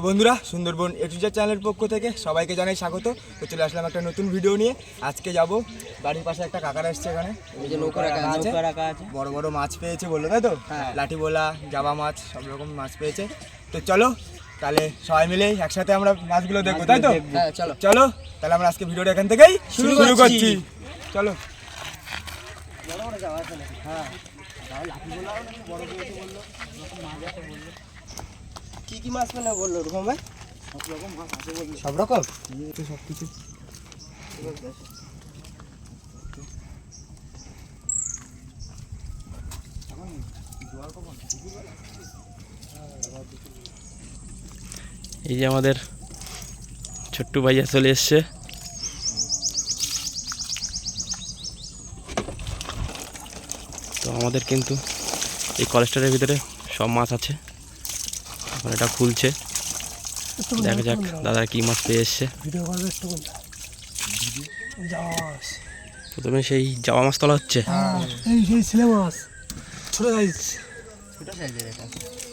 বন্ধুরা সুন্দরবন এটুজা চ্যানেলের পক্ষ থেকে সবাইকে জানাই স্বাগত। তো চলে আসলাম একটা নতুন ভিডিও নিয়ে। আজকে যাব বাড়ির পাশে একটা কাকারা এসছে, এখানে নৌকা রাখা আছে, বড় বড় মাছ পেয়েছে বললো, তাই তো? লাঠি বোলা, জাবা মাছ, সব রকম মাছ পেয়েছে। তো চলো তাহলে সবাই মিলে একসাথে আমরা মাছগুলো দেখবো, তাই তো? চলো তাহলে আমরা আজকে ভিডিওটা এখান থেকেই শুরু করছি। চলো। কি কি মাছ পেলে বললো রকম ভাই? সব রকম মাছ আছে বললো। সব রকম সব কিছু। এই যে আমাদের ছোট্টু ভাইয়া চলে এসছে। তো আমাদের কিন্তু এই কলেস্টারের ভিতরে সব মাছ আছে। এখন এটা খুলছে, দেখা যাক দাদা কি মাছ পেয়ে এসছে। প্রথমে সেই জাবা মাছ তোলা হচ্ছে।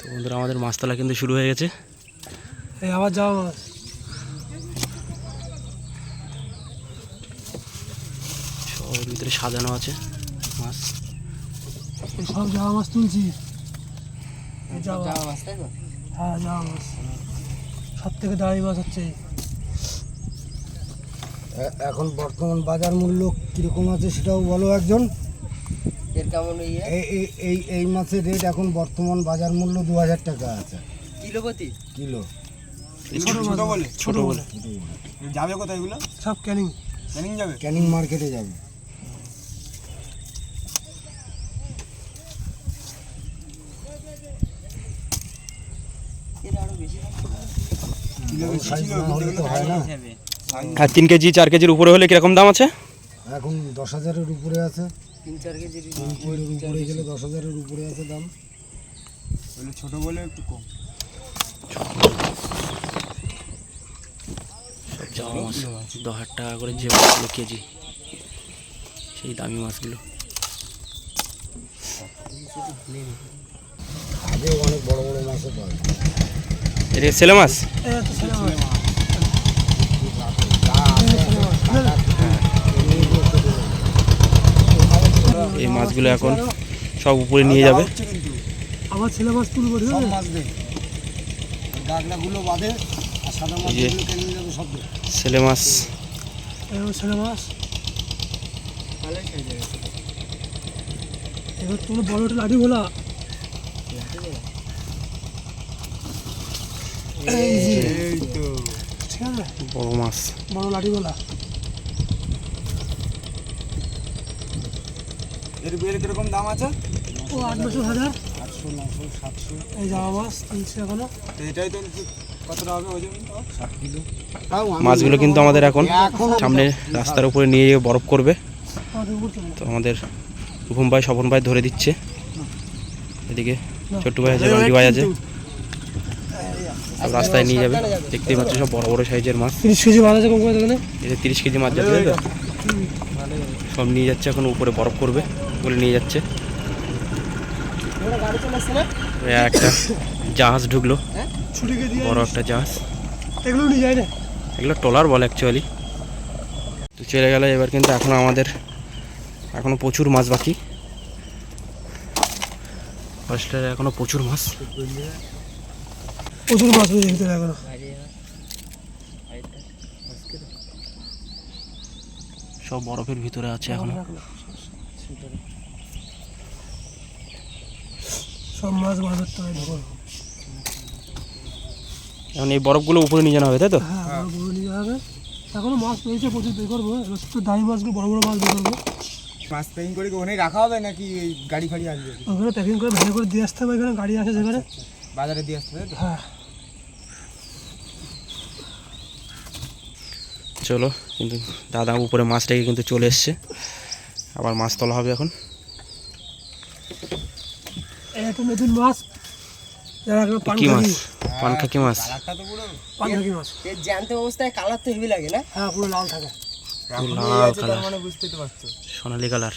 তো বন্ধুরা আমাদের মাছ তোলা কিন্তু শুরু হয়ে গেছে। আবার জাবা মাছ, সব ভিতরে সাজানো আছে মাছ। সব জাবা মাছ তুলছি। জাবা মাছ তাই তো? হ্যাঁ জাবা মাছ সব থেকে দামি মাছ হচ্ছে। এখন বর্তমান বাজার মূল্য কিরকম আছে সেটাও বলো একজন। এর কেমন এই মাছের রেট এখন বর্তমান বাজার মূল্য 2000 টাকা আছে কিলো প্রতি। কিলো। ছোট বলে যাবে কোথায় এগুলো? সব ক্যানিং যাবে, ক্যানিং মার্কেটে যাবে। এর আরো বেশি সাইজ না হলে তো হয় না। আর 3 কেজি 4 কেজির উপরে হলে কিরকম দাম আছে? এখন 10,000-এর উপরে আছে। 3-4 কেজি 3 কিলোর উপরে গেলে 10,000-এর উপরে আছে দাম। ছোট বলে একটু কম। জাবা মাছ 10,000 টাকা করে যে মাছগুলো কেজি, সেই দামি মাছগুলো। আগে অনেক বড় বড় মাছও পাওয়া যায়। এটা ছেলে মাছ। এই মাছগুলো এখন সব উপরে নিয়ে যাবে। আবার ছেলে মাছ তুলবো, ঠিক আছে? মাছ দেয় গাগলাগুলো বাঁধে আর সাদা মাছগুলো ক্যানিং যাবে সব দেয়। ছেলে মাছ ছেলে মাছ এবার তোমরা বড় একটা লাঠি ভোলা। ঠিক আছে, বড় মাছ। বড় লাঠি ভোলা। এর কিরকম দাম আছে? ও 800-1000। 800, 900, 700। এই জামা মাছ তুলছে এখনো। এটাই তো কতটা হবে ওজন? 7 কিলো। মাছগুলো কিন্তু আমাদের এখন সামনে রাস্তার উপরে নিয়ে গিয়ে বরফ করবে। তো আমাদের রূপম ভাই, স্বপন ভাই ধরে দিচ্ছে। এদিকে ছোট্টু ভাই আছে, বান্টি ভাই আছে, সব রাস্তায় নিয়ে যাবে। দেখতেই পাচ্ছ সব বড় বড় সাইজের মাছ। 30 কেজি মাছ আছে কম করে দেখানে। এটা 30 কেজি মাছ যাচ্ছে, তাই তো? সব নিয়ে যাচ্ছে, এখন উপরে বরফ করবে বলে নিয়ে যাচ্ছে। একটা জাহাজ ঢুকলো, বড় একটা জাহাজ। এগুলো নিয়ে যায় না, এগুলো ট্রলার বলে অ্যাকচুয়ালি। তো চলে গেল। এবার কিন্তু এখন আমাদের এখনো প্রচুর মাছ বাকি। ফার্স্টে এখনো প্রচুর মাছ রয়েছে ভিতরে এখনো। সব বরফের ভিতরে আছে এখনো। সব মাছ বার করতে হবে। এখন এই বরফগুলো উপরে নিয়ে যাওয়া হবে, তাই তো? হ্যাঁ, বড় নিয়ে যাবে। এখনো মাছ পেয়েছে প্রচুর, বের করবো। এবার তো দামি মাছগুলো, বড় বড় মাছ বের করবো। মাছ প্যাকিং করে ওখানেই রাখা হবে নাকি এই গাড়ি ফাড়ি আসবে? ওখানে প্যাকিং করে ভেঙে করে দিয়ে আসতে হবে। এখানে গাড়ি আসে সেখানে বাজারে দিয়ে আসতে হবে। হ্যাঁ। চলো, কিন্তু দাদা উপরে মাছ রেখে কিন্তু চলে এসছে। আবার মাছ তোলা হবে এখন। একটা নতুন মাছ, কি মাছ? পানখাকি মাছ। পানখাকি মাছ। জ্যান্ত অবস্থায় কালার তো হেভি লাগে না? হ্যাঁ, পুরো লাল থাকে। লাল কালার, মানে বুঝতেই তো পারছো, সোনালি কালার।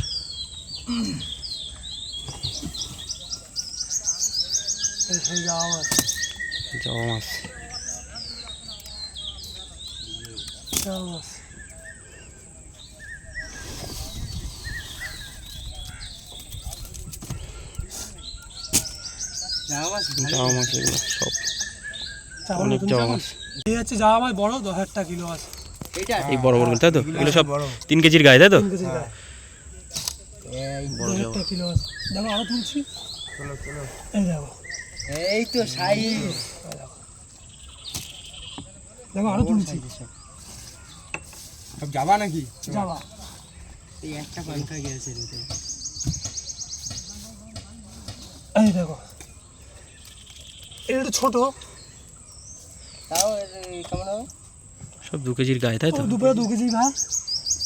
সেই জামা মাছ। জাবা মাছ জামা মাছ জামা মাছ এগুলো সব জামা অনেক নতুন জামা জামা। মাছ। এই হচ্ছে জামা মাছ বড় 10,000 টাকা কিলো আছে এই বড় বড় তাই তো এগুলো সব 3 কেজির গায়ে তাই তো 3 কেজি গায়ে বড় 10,000 জামা টাকা কিলো আছে দেখো আরো তুলছি এই দেখো এই তো সাইজ দেখো আরো তুলছি সব যাবা নাকি? যাবা এই একটা পাঙ্খা গেছে এই দেখো এটা একটু ছোট তাও কেমন হবে? সব 2 কেজির গায়ে তাই তো দুপুরে 2 কেজি ভাই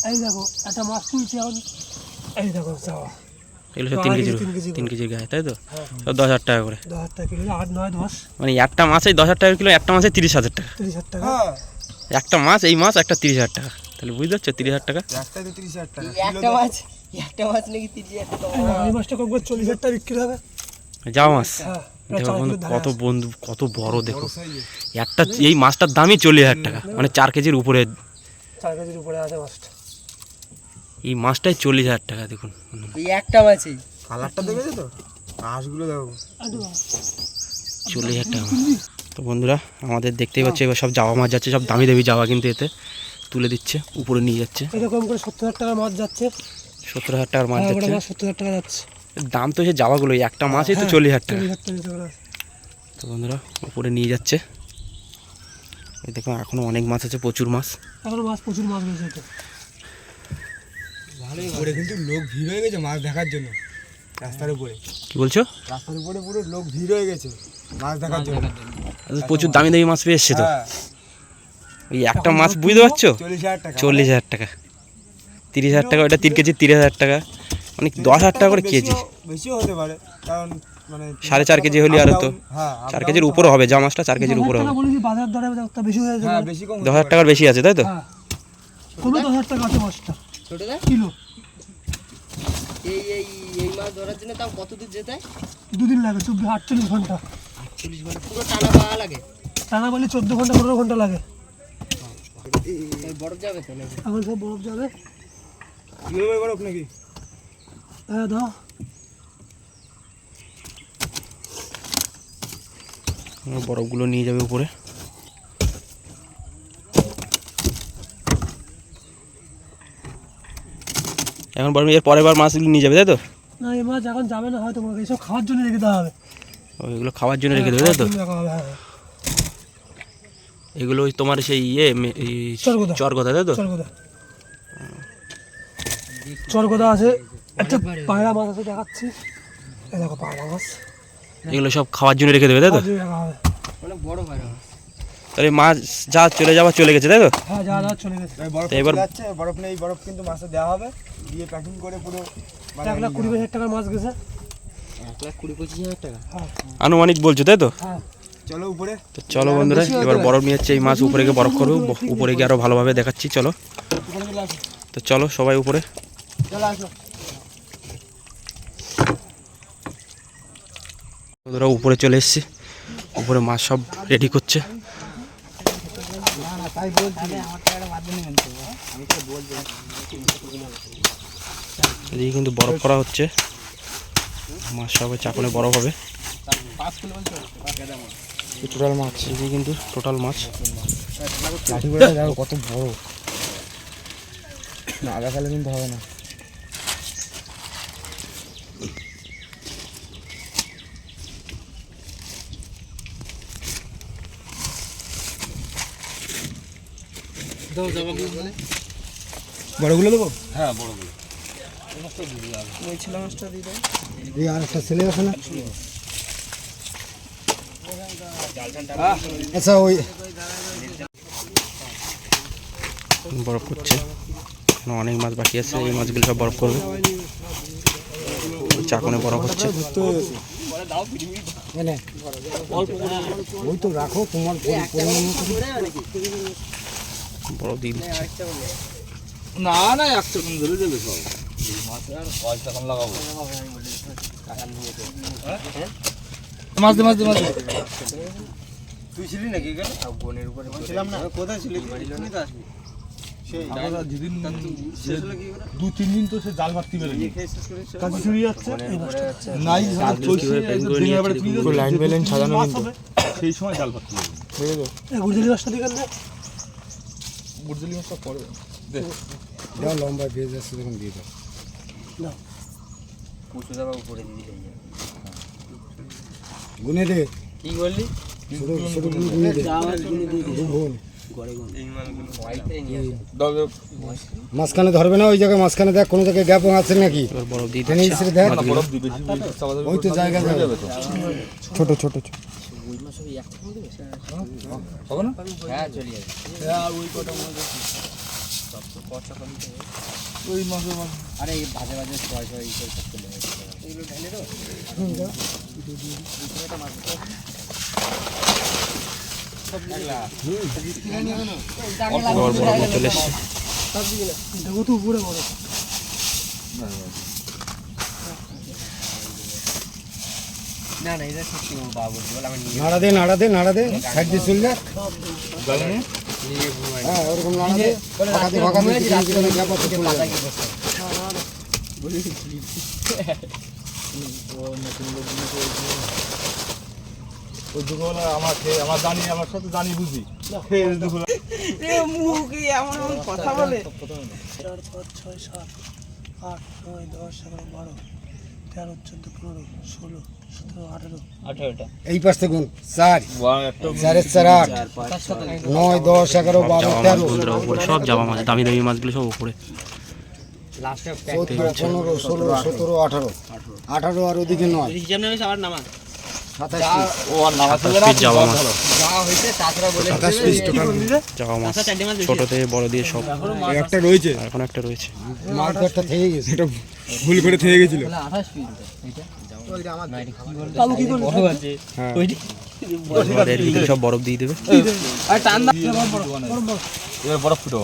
এই দেখো একটা মাছ তুলছি এখন এই দেখো যাওয়া এগুলো সব 3 কেজির 3 কেজির গায়ে তাই তো সব 10,000 টাকা করে 10,000 টাকা কিলো 8 9 10 মানে একটা মাছে 10,000 টাকা কিলো একটা মাছে 30,000 টাকা 30,000 টাকা হ্যাঁ একটা মাছ এই মাছ একটা 30,000 টাকা তাহলে বুঝতে পারছো 30,000 টাকা একটাই তো 30,000 টাকা এই একটা মাছ নাকি 30,000 টাকা এই দেখো, এই মাছটা কম করে 40,000 টাকা বিক্রি হবে যাও মাছ হ্যাঁ প্রায় দেখো 4 বন্ধু কিলো কত বন্ধু কত বড় দেখো সাইজে একটা এই মাছটার দামই 40,000 টাকা মানে 4 কেজির উপরে 4 কেজির উপরে আছে মাছটা এই মাছটাই 40,000 টাকা দেখুন এই একটা মাছই কালারটা দেখেছো তো? হাঁসগুলো দেখো। 40,000 টাকা তো বন্ধুরা আমাদের দেখতেই পাচ্ছি এবার সব জাওয়া মাছ যাচ্ছে সব দামি দামি জাওয়া কিন্তু এতে তুলে দিচ্ছে উপরে নিয়ে যাচ্ছে এরকম করে 70,000 টাকার মাছ যাচ্ছে 70,000 টাকার মাছ আর যাচ্ছে মাছ 70,000 টাকা যাচ্ছে দাম তো সে জাওয়াগুলো একটা মাছই তো 40,000 টাকা 40,000 টাকা নিতে পারে। তো বন্ধুরা উপরে নিয়ে যাচ্ছে এই দেখো এখনো অনেক মাছ আছে প্রচুর মাছ এখন মাছ প্রচুর মাছ রয়েছে তো উপরে কিন্তু লোক ভিড় হয়ে গেছে মাছ দেখার জন্য রাস্তার উপরে কি বলছো রাস্তার উপরে পুরো লোক ভিড় হয়ে গেছে মাছ দেখার জন্য প্রচুর দামি দামি মাছ পেয়ে এসছে তো হ্যাঁ ওই একটা মাছ বুঝতে পারছো 40,000 টাকা 40,000 টাকা 30,000 টাকা ওটা 3 কেজি 30,000 টাকা মানে 10,000 টাকা করে কেজি বেশিও হতে পারে কারণ মানে 4.5 কেজি হলে আর তো হ্যাঁ 4 কেজির উপরে হবে যা মাছটা 4 কেজির উপরে 10,000 হবে টাকা বলেছি বাজার দরে একটা বেশি হয়ে হ্যাঁ যাবে বেশি কম 10,000 টাকার বেশি আছে তাই তো হ্যাঁ কমে 10,000 টাকা আছে মাছটা ছোটদা কিলো এই মাছ ধরার জন্য তাও কত দূর যেতে হয়? 2 দিন লাগে 48 ঘন্টা 40 ঘন্টা পুরো টানা পাওয়া লাগে টানা বলে 14 ঘন্টা 15 ঘন্টা লাগে এই বরফ যাবে তো নাকি? এখন সব বরফ যাবে কিভাবে বরফ নাকি হ্যাঁ দাও বরফগুলো নিয়ে যাবে উপরে এখন বরং এর পরের বার মাছগুলো নিয়ে যাবে তাই তো না এই মাছ এখন যাবে না হয়তো তোমাকে এইসব খাওয়ার জন্য রেখে দেওয়া হবে ওইগুলো খাওয়ার জন্য রেখে দেবে তাই তো খাওয়ার জন্য রাখা হবে, হ্যাঁ এগুলো ওই তোমার সেই চরগোদা। চরগোদা তাই তো চরগোদা আছে একটা পায়রা মাছ আছে দেখাচ্ছি এই দেখো পায়রা মাছ এগুলো সব খাওয়ার জন্য রেখে দেবে তাই তো খাওয়ার জন্য রাখা হবে অনেক বড় হয় না তাহলে মাছ যা চলে যাওয়া চলে গেছে তাই তো হ্যাঁ যা যা চলে গেছে বরফ তো এবার- যাচ্ছে বরফ নেই বরফ কিন্তু মাছে দেওয়া হবে দিয়ে প্যাকিং করে পুরো মানে 1,20,000 টাকার মাছ গেছে 1,20,000-25,000 টাকা হ্যাঁ আনুমানিক বলছো তাই তো হ্যাঁ চলো উপরে তো চলো বন্ধুরা এবার বরফ নিয়ে যাচ্ছে এই মাছ উপরে গিয়ে বরফ করবো উপরে গিয়ে আরো ভালোভাবে দেখাচ্ছি চলো উপরে চলে আসো তো চলো সবাই উপরে চলে আসো বন্ধুরা উপরে চলে এসেছি উপরে মাছ সব রেডি করছে এদিকে কিন্তু বরফ করা হচ্ছে মাছ সব চাকনে বরফ হবে টোটাল মাছ এদিকে কিন্তু টোটাল মাছ লাঠি করে দেখো কত বড় না আদা খালে কিন্তু হবে না বড়গুলো দেবো ওই ছিল মাছটা দিয়ে দাও এই আর একটা ছেলে আছে না আচ্ছা ওই বরফ করছে এখনো অনেক মাছ বাকি আছে এই মাছগুলো সব বরফ করবে চাকনে বরফ হচ্ছে এনে ওই তো রাখো তোমার পরিমাণ মতো। বরফ দিয়ে দিচ্ছে না না একশো কম ধরে দেবে সব মাছ দে মাছ দে মাছ তুই ছিলি নাকি এখানে বোনের উপরে ছিলাম না কোথায় ছিলি তুই তো আসবি আমরা যেদিন 2-3 দিন তো সে জাল মারতে পেরেনি কাছে চুরি যাচ্ছে নাই চলছে লাইন বেলেন সাজানো কিন্তু সেই সময় জাল মারতে পেরেনি গুরজলি মাছটা দিকে না বুঝলি মাছটা পরে লম্বা ভেজ আছে দেখুন দিয়ে দাও গুনে দে কি বললি ছোট ছোট গুনে দে ভুল মাঝখানে ধরবে না ওই জায়গায় মাঝখানে দেখ কোনো জায়গায় গ্যাপ আছে নাকি এবার বরফ দিয়ে টেনে দিচ্ছে ইসরে দেখ বরফ দিবে ওই তো জায়গা যাবে ছোট ছোট ছোট হবে না হ্যাঁ চলে যাবে ওই মাছ আরে এই ভাজে ভাজে ছয় ছয় এই সব চলে যাবে এগুলো ঢেলে দাও বরফ চলে এসছে দেখো তো উপরে বড় না না এটা সত্যি ও বাবু বল আমি নিয়ে নাড়া দে সাইড দিয়ে চল যা নিয়ে ঘুমাই হ্যাঁ ওরকম নাড়া দে ফাঁকাতে ফাঁকাতে গ্যাপ আছে চলে যাবে ওই দুপুরবেলা আমার জানি আমার সাথে জানি বুঝি মুখে এমন কথা বলে 4 5 6 7 8 9 10 11 12 13 14 15 16 17 18 এই পাশ থেকে 4 4 4 8 9 10 11 12 জামা মাছ 13 বন্ধুরা উপরে সব জামা মাছ দামি দামি মাছগুলো সব উপরে লাস্টে 14 15 16 17 18 18 আর ওদিকে 9 হিসাব নেবে সবার নামা 27 ও আর নামা 27 পিস জামা মাছ যা হইছে তাছাড়া বলে 27 পিস টোটাল জামা মাছ ছোট থেকে বড় দিয়ে সব একটা রয়েছে আর এখন একটা রয়েছে মাছটা থেকে গেছে এটা ভুল করে থেকে গেছিল 28 পিস এটা বাবু কি করবে বড় আছে ওইটি এবার এর ভিতরে সব বরফ দিয়ে দেবে আর টান দা এবার বরফ ফুটো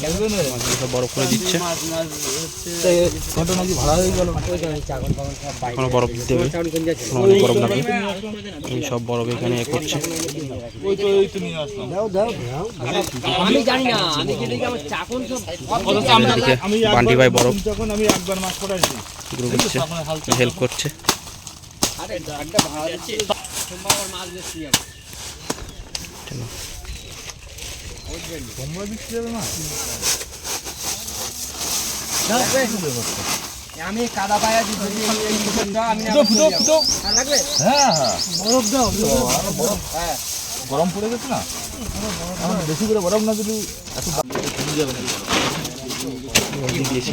মাছগুলো সব বরফ করে দিচ্ছে এখনো বরফ দিতে হবে এখনো অনেক বরফ লাগবে এই সব বরফ এখানে এ করছে ওই তো নিয়ে আসলাম আমি জানি না আমি কেটে আমার চাকন সব এদিকে বান্টি ভাই বরফ যখন আমি একবার মাছ পড়াইছি গ্রুপ দিচ্ছে হেল্প করছে আরে গাড়টা ভাড়া যাচ্ছে সোমবার মাছ বেশি যাবে চলো তোমরা বিক্রি হবে না আমি কাদা পায়া দিছি এই ফুটটা আমি ফুটো আর লাগবে হ্যাঁ হ্যাঁ বরফ দাও বরফ হ্যাঁ গরম পড়ে গেছে না এখন বেশি করে বরফ না দিলে এত কমে যাবে না দিয়ে দিয়েছি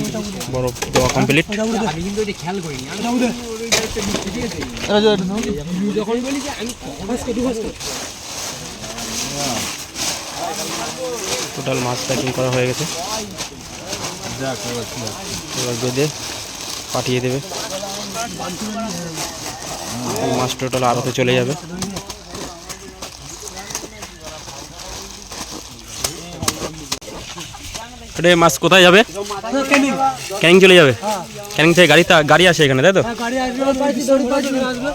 বরফ দেওয়া কমপ্লিট আমি কিন্তু এটা খেয়াল করিনি আমি ঠিক আছে যখন বলি যে আমি টোটাল মাছ প্যাকিং করা হয়ে গেছে এবার বেঁধে পাঠিয়ে দেবে এই মাছ টোটাল আড়তে চলে যাবে এটা মাছ কোথায় যাবে ক্যানিং চলে যাবে ক্যানিং থেকে গাড়ি আসে এখানে তাই তো গাড়ি আসবে পাইছি দড়ি পাইছি আসবে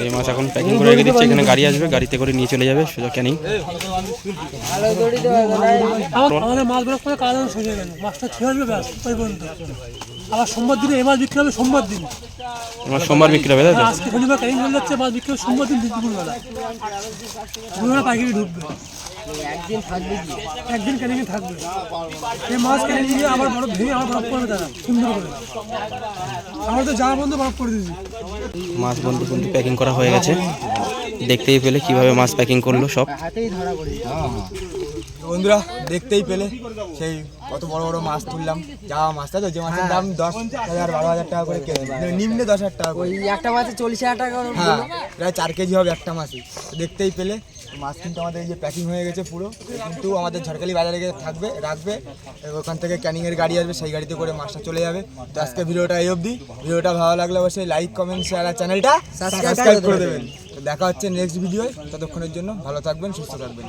এই মাছ এখন প্যাকিং করে রেখে দিচ্ছে এখানে গাড়ি আসবে গাড়িতে করে নিয়ে চলে যাবে সোজা ক্যানিং আমাদের মাছ বরফ করে কাজ সোজা গেল মাছটা ছেড়ে আসবে ব্যাস ওই পর্যন্ত আবার সোমবার দিনে এই মাছ বিক্রি হবে সোমবার দিন মাছ সোমবার বিক্রি হবে তাই তো আজকে শনিবার ক্যানিং হয়ে যাচ্ছে মাছ বিক্রি হবে সোমবার দিন দুপুরবেলা পাইকারি ঢুকবে একদিন থাকবে কি একদিন ক্যানিংয়ে থাকবে এই মাছ ক্যানিং দিয়ে আবার বরফ ভেঙে আবার বরফ করবে তারা সুন্দর করে আমরা তো যাওয়া বন্ধ বরফ করে দিয়েছি মাছ বন্ধু কিন্তু প্যাকিং করা হয়ে গেছে দেখতেই পেলে কিভাবে মাছ প্যাকিং করলো সব হাতেই ধরা পড়ে তো বন্ধুরা দেখতেই পেলে সেই কত বড় বড় মাছ তুললাম যাওয়া মাছটা তো যে মাছের দাম 10,000 12,000 টাকা করে কেজি নিম্নে 10,000 টাকা করে ওই একটা মাছে 40,000 টাকা হ্যাঁ প্রায় 4 কেজি হবে একটা মাছই তো দেখতেই পেলে মাছ কিন্তু আমাদের এই যে প্যাকিং হয়ে গেছে পুরো কিন্তু আমাদের ঝড়খালি বাজারে গিয়ে রাখবে ওখান থেকে ক্যানিংয়ের গাড়ি আসবে সেই গাড়িতে করে মাছটা চলে যাবে তো আজকে ভিডিওটা এই অবধি ভিডিওটা ভালো লাগলে অবশ্যই লাইক কমেন্ট শেয়ার আর চ্যানেলটা সাবস্ক্রাইব করে দেবেন তো দেখা হচ্ছে নেক্সট ভিডিওয় ততক্ষণের জন্য ভালো থাকবেন সুস্থ থাকবেন